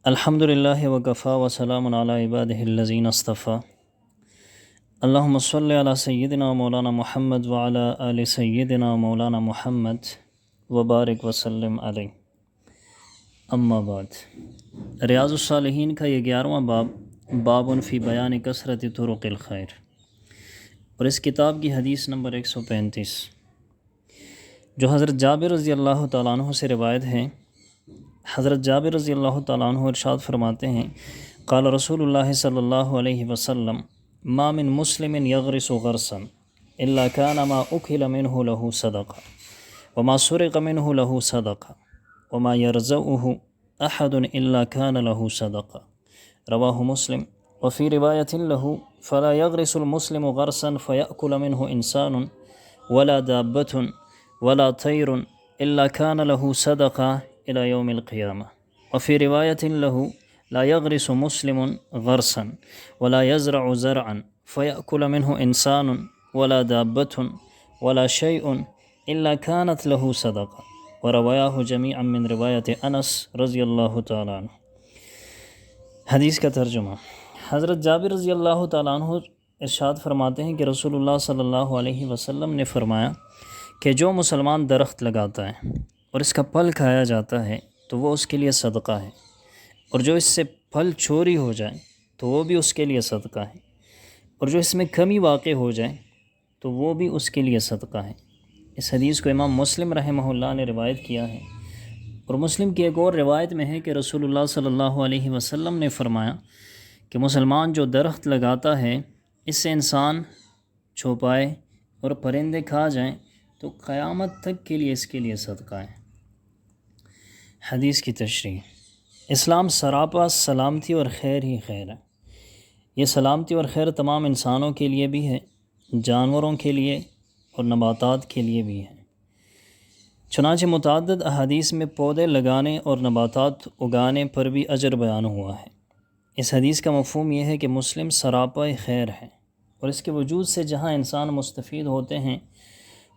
الحمد للہ وکفا وسلام علی عبادہ الذین اصطفیٰ اللہم صلی علی سیدنا مولانا محمد وعلی آل سیدنا مولانا محمد وبارک وسلم علیہ. اما بعد، ریاض الصالحین کا یہ 11واں باب فی بیان کثرت طرق الخیر، اور اس کتاب کی حدیث نمبر 135 جو حضرت جابر رضی اللہ تعالیٰ عنہ سے روایت ہے. حضرت جابر رضی اللہ تعالیٰ عنہ ارشاد فرماتے ہیں، قال رسول اللہ صلی اللہ علیہ وسلم ما من مسلم یغرس غرسا الا کان ما اکل منہ له صدقہ وما سرق منہ له صدقہ وما یرزعہ احد الا کان له صدقہ، رواہ مسلم. وفی روایت له فلا یغرس المسلم غرسا فیأکل منہ انسان ولا دابة ولا طیر الا کان له صدقہ الى یوم القیامہ. وفی روایت له لا یغرس مسلم غرسا ولا یزرع زرعا فیأکل منہ انسان ولا دابة ولا شیء الا کانت له صدقہ، وروایاہ جمیعا من روایت انس رضی اللہ تعالیٰ عنہ. حدیث کا ترجمہ: حضرت جابر رضی اللہ تعالیٰ عنہ ارشاد فرماتے ہیں کہ رسول اللہ صلی اللہ علیہ وسلم نے فرمایا کہ جو مسلمان درخت لگاتا ہے اور اس کا پھل کھایا جاتا ہے تو وہ اس کے لیے صدقہ ہے، اور جو اس سے پھل چوری ہو جائے تو وہ بھی اس کے لیے صدقہ ہے، اور جو اس میں کمی واقع ہو جائے تو وہ بھی اس کے لیے صدقہ ہے. اس حدیث کو امام مسلم رحمہ اللہ نے روایت کیا ہے، اور مسلم کی ایک اور روایت میں ہے کہ رسول اللہ صلی اللہ علیہ وسلم نے فرمایا کہ مسلمان جو درخت لگاتا ہے اس سے انسان چھپائے اور پرندے کھا جائیں تو قیامت تک کے لیے اس کے لیے صدقہ ہے. حدیث کی تشریح: اسلام سراپا سلامتی اور خیر ہی خیر ہے. یہ سلامتی اور خیر تمام انسانوں کے لیے بھی ہے، جانوروں کے لیے اور نباتات کے لیے بھی ہے. چنانچہ متعدد احادیث میں پودے لگانے اور نباتات اگانے پر بھی اجر بیان ہوا ہے. اس حدیث کا مفہوم یہ ہے کہ مسلم سراپا خیر ہے، اور اس کے وجود سے جہاں انسان مستفید ہوتے ہیں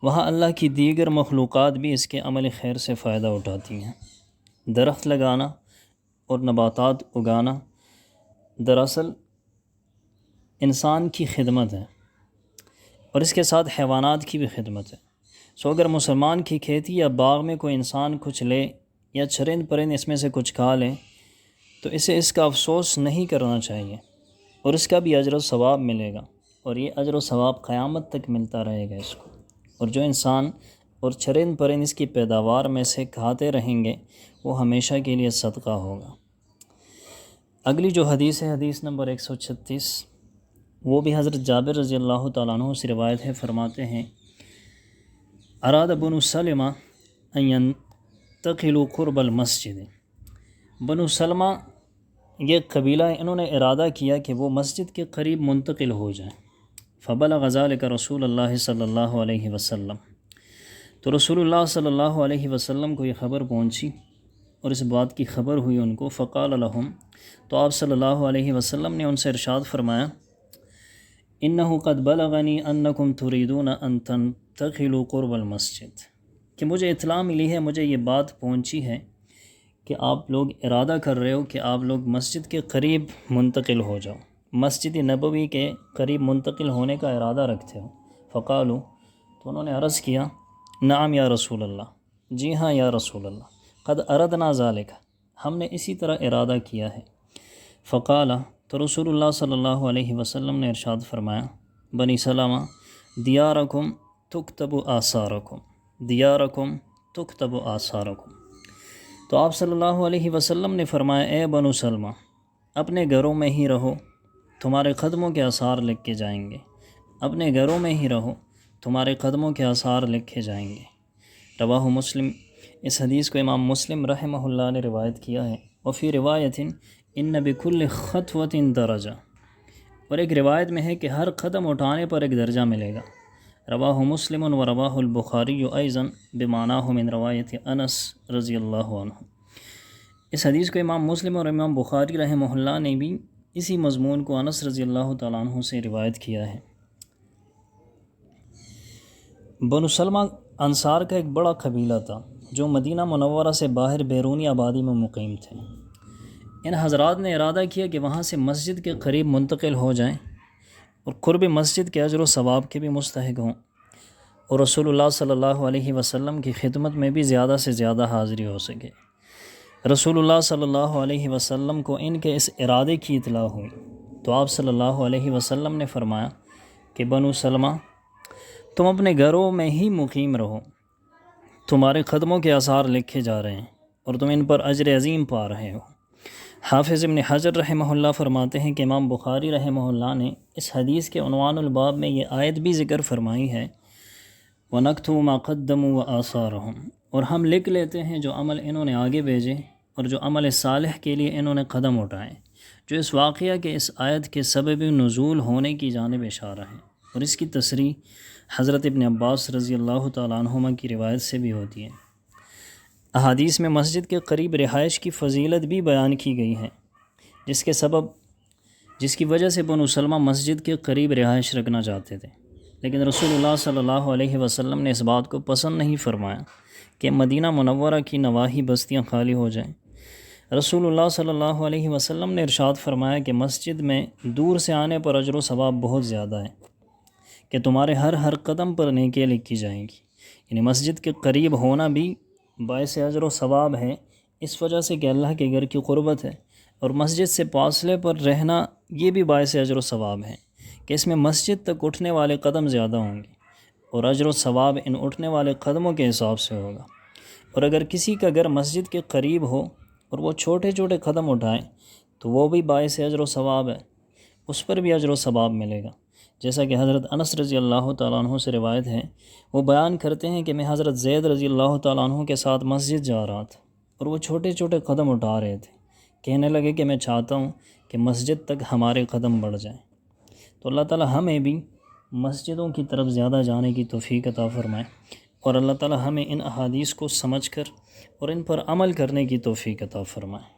وہاں اللہ کی دیگر مخلوقات بھی اس کے عمل خیر سے فائدہ اٹھاتی ہیں. درخت لگانا اور نباتات اگانا دراصل انسان کی خدمت ہے، اور اس کے ساتھ حیوانات کی بھی خدمت ہے. اگر مسلمان کی کھیتی یا باغ میں کوئی انسان کچھ لے یا چرند پرند اس میں سے کچھ کھا لے تو اسے اس کا افسوس نہیں کرنا چاہیے، اور اس کا بھی اجر و ثواب ملے گا، اور یہ اجر و ثواب قیامت تک ملتا رہے گا اس کو. اور جو انسان اور چرند پرند اس کی پیداوار میں سے کھاتے رہیں گے وہ ہمیشہ کے لیے صدقہ ہوگا. اگلی جو حدیث ہے، حدیث نمبر 136، وہ بھی حضرت جابر رضی اللہ تعالیٰ عنہ سے روایت ہے. فرماتے ہیں، اراد بنو سلمہ ان ينتقلوا قرب المسجد. بنو سلمہ یہ قبیلہ ہے، انہوں نے ارادہ کیا کہ وہ مسجد کے قریب منتقل ہو جائیں. فبلغ ذلك رسول اللہ صلی اللہ علیہ وسلم. تو رسول اللہ صلی اللہ علیہ وسلم کو یہ خبر پہنچی اور اس بات کی خبر ہوئی ان کو. فقال لهم، تو آپ صلی اللہ علیہ وسلم نے ان سے ارشاد فرمایا، انه قد بلغنی انکم تريدون ان تنتقلوا قرب المسجد، کہ مجھے اطلاع ملی ہے، مجھے یہ بات پہنچی ہے کہ آپ لوگ ارادہ کر رہے ہو کہ آپ لوگ مسجد کے قریب منتقل ہو جاؤ، مسجد نبوی کے قریب منتقل ہونے کا ارادہ رکھتے ہو. فقالوا، تو انہوں نے عرض کیا، نعم یا رسول اللہ، جی ہاں یا رسول اللہ، قد اردنا ذالک، ہم نے اسی طرح ارادہ کیا ہے. فقال، تو رسول اللہ صلی اللہ علیہ وسلم نے ارشاد فرمایا، بنی سلمہ دیارکم تکتب آثارکم، دیارکم تکتب آثارکم. تو آپ صلی اللہ علیہ وسلم نے فرمایا، اے بنو سلمہ، اپنے گھروں میں ہی رہو، تمہارے قدموں کے آثار لکھے جائیں گے. اپنے گھروں میں ہی رہو، تمہارے قدموں کے آثار لکھے جائیں گے. رواہ مسلم. اس حدیث کو امام مسلم رحمہ اللہ نے روایت کیا ہے. وفی روایت ان بکل خطوۃ درجہ، اور ایک روایت میں ہے کہ ہر قدم اٹھانے پر ایک درجہ ملے گا. رواہ مسلم و رواہ البخاری ایضا بمعناہ من روایت انس رضی اللہ عنہ. اس حدیث کو امام مسلم اور امام بخاری رحمہ اللہ نے بھی اسی مضمون کو انس رضی اللہ تعالیٰ عنہ سے روایت کیا ہے. بنو سلمہ انصار کا ایک بڑا قبیلہ تھا جو مدینہ منورہ سے باہر بیرونی آبادی میں مقیم تھے. ان حضرات نے ارادہ کیا کہ وہاں سے مسجد کے قریب منتقل ہو جائیں اور قرب مسجد کے اجر و ثواب کے بھی مستحق ہوں، اور رسول اللہ صلی اللہ علیہ وسلم کی خدمت میں بھی زیادہ سے زیادہ حاضری ہو سکے۔ رسول اللہ صلی اللہ علیہ وسلم کو ان کے اس ارادے کی اطلاع ہوئی تو آپ صلی اللہ علیہ وسلم نے فرمایا کہ بنو سلمہ، تم اپنے گھروں میں ہی مقیم رہو، تمہارے قدموں کے آثار لکھے جا رہے ہیں اور تم ان پر اجر عظیم پا رہے ہو۔ حافظ ابن حجر رحمہ اللہ فرماتے ہیں کہ امام بخاری رحمہ اللہ نے اس حدیث کے عنوان الباب میں یہ آیت بھی ذکر فرمائی ہے، وَنَكْتُبُ مَا قَدَّمُوا وَآثَارَهُمْ، اور ہم لکھ لیتے ہیں جو عمل انہوں نے آگے بھیجے اور جو عمل صالح کے لیے انہوں نے قدم اٹھائے، جو اس واقعہ کے اس آیت کے سبب نزول ہونے کی جانب اشارہ ہے، اور اس کی تصریح حضرت ابن عباس رضی اللہ تعالیٰ عنہما کی روایت سے بھی ہوتی ہے۔ احادیث میں مسجد کے قریب رہائش کی فضیلت بھی بیان کی گئی ہے، جس کی وجہ سے بنو سلمہ مسجد کے قریب رہائش رکھنا چاہتے تھے، لیکن رسول اللہ صلی اللہ علیہ وسلم نے اس بات کو پسند نہیں فرمایا کہ مدینہ منورہ کی نواحی بستیاں خالی ہو جائیں۔ رسول اللہ صلی اللہ علیہ وسلم نے ارشاد فرمایا کہ مسجد میں دور سے آنے پر اجر و ثواب بہت زیادہ ہے، کہ تمہارے ہر قدم پر نیکیاں لکھی جائیں گی۔ یعنی مسجد کے قریب ہونا بھی باعث اجر و ثواب ہے، اس وجہ سے کہ اللہ کے گھر کی قربت ہے، اور مسجد سے فاصلے پر رہنا یہ بھی باعث اجر و ثواب ہے کہ اس میں مسجد تک اٹھنے والے قدم زیادہ ہوں گے، اور اجر و ثواب ان اٹھنے والے قدموں کے حساب سے ہوگا۔ اور اگر کسی کا گھر مسجد کے قریب ہو اور وہ چھوٹے چھوٹے قدم اٹھائے تو وہ بھی باعث اجر و ثواب ہے، اس پر بھی اجر و ثواب ملے گا۔ جیسا کہ حضرت انس رضی اللہ تعالیٰ عنہ سے روایت ہے، وہ بیان کرتے ہیں کہ میں حضرت زید رضی اللہ تعالیٰ عنہ کے ساتھ مسجد جا رہا تھا اور وہ چھوٹے چھوٹے قدم اٹھا رہے تھے، کہنے لگے کہ میں چاہتا ہوں کہ مسجد تک ہمارے قدم بڑھ جائیں۔ تو اللہ تعالیٰ ہمیں بھی مسجدوں کی طرف زیادہ جانے کی توفیق عطا فرمائے، اور اللہ تعالیٰ ہمیں ان احادیث کو سمجھ کر اور ان پر عمل کرنے کی توفیق عطا فرمائے۔